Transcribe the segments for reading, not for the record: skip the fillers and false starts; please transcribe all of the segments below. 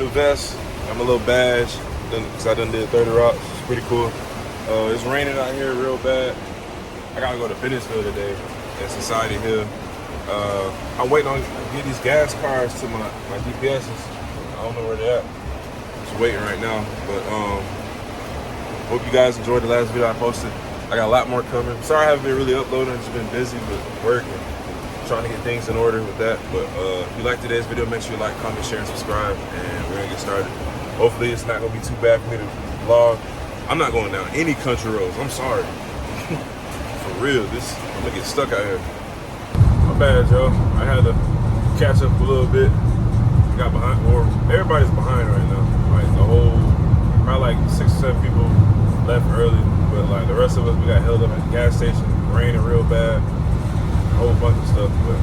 new vest. Got my little badge because I done did 30 rocks. It's pretty cool. It's raining out here real bad. I gotta go to Bennettsville today at Society Hill. I'm waiting on get these gas cars to my DPSs. I don't know where they're at. Just waiting right now. But hope you guys enjoyed the last video I posted. I got a lot more coming. Sorry I haven't been really uploading. Just been busy with work and trying to get things in order with that. But if you like today's video, make sure you like, comment, share, and subscribe. And we're gonna get started. Hopefully it's not gonna be too bad for me to vlog. I'm not going down any country roads. I'm sorry. For real, I'm gonna get stuck out here. My bad, y'all. I had to catch up a little bit. Got behind, or everybody's behind right now. Like probably like 6 or 7 people left early, but like the rest of us, we got held up at the gas station, raining real bad, a whole bunch of stuff. But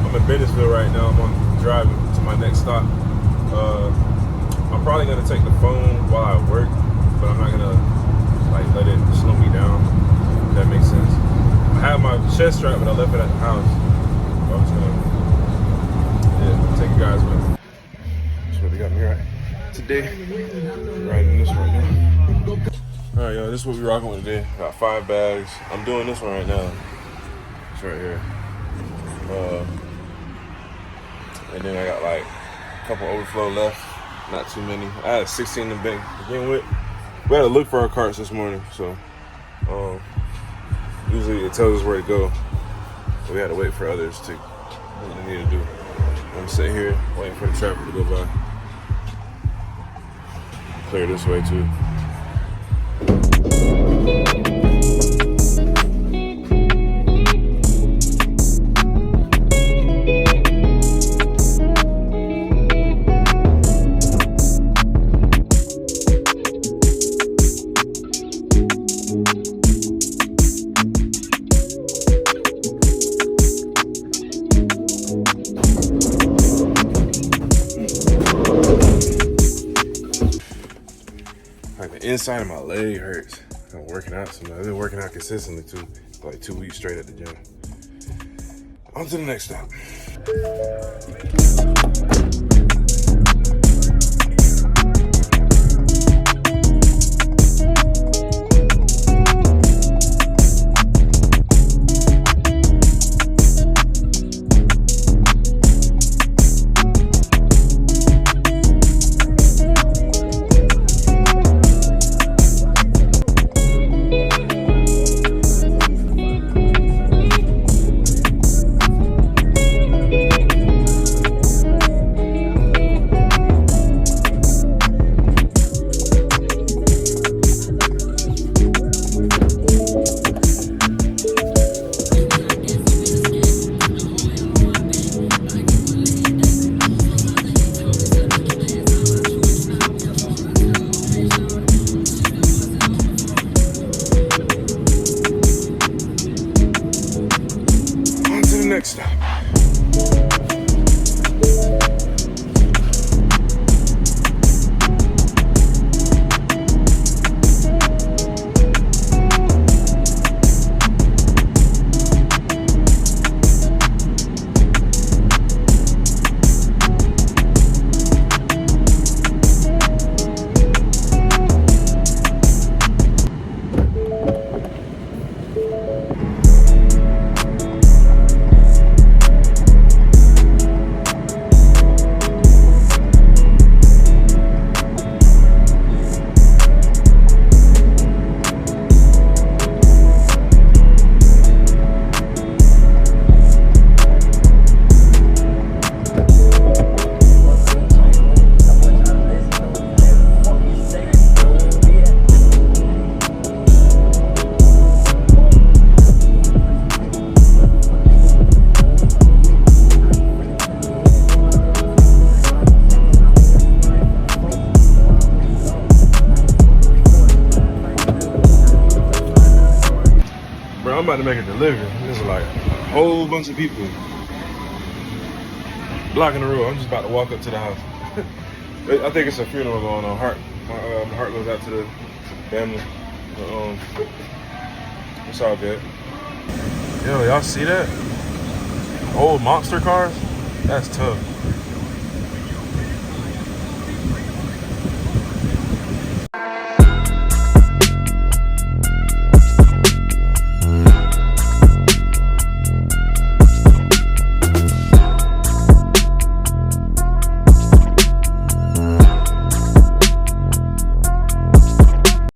I'm in Bennettsville right now. I'm driving to my next stop. I'm probably gonna take the phone while I work, but I'm not gonna like let it slow me down. If that makes sense. I have my chest strap, but I left it at the house. So I'm just gonna take you guys with me. That's what they got me right today. Riding this right now. All right, y'all. This is what we rocking with today. Got 5 bags. I'm doing this one right now. It's right here. And then I got like a couple overflow left. Not too many. I had 16 in the bank to begin with. We had to look for our carts this morning, so usually it tells us where to go. But we had to wait for others to do what they need to do. I'm sitting here waiting for the trapper to go by. Clear this way too. Inside of my leg hurts. I'm working out sometimes. I've been working out consistently too, like 2 weeks straight at the gym. On to the next stop. Next stop. I'm about to make a delivery. There's like a whole bunch of people blocking the road. I'm just about to walk up to the house. I think it's a funeral going on. My heart goes out to the family. It's all good. Yo, y'all see that? Old monster cars? That's tough.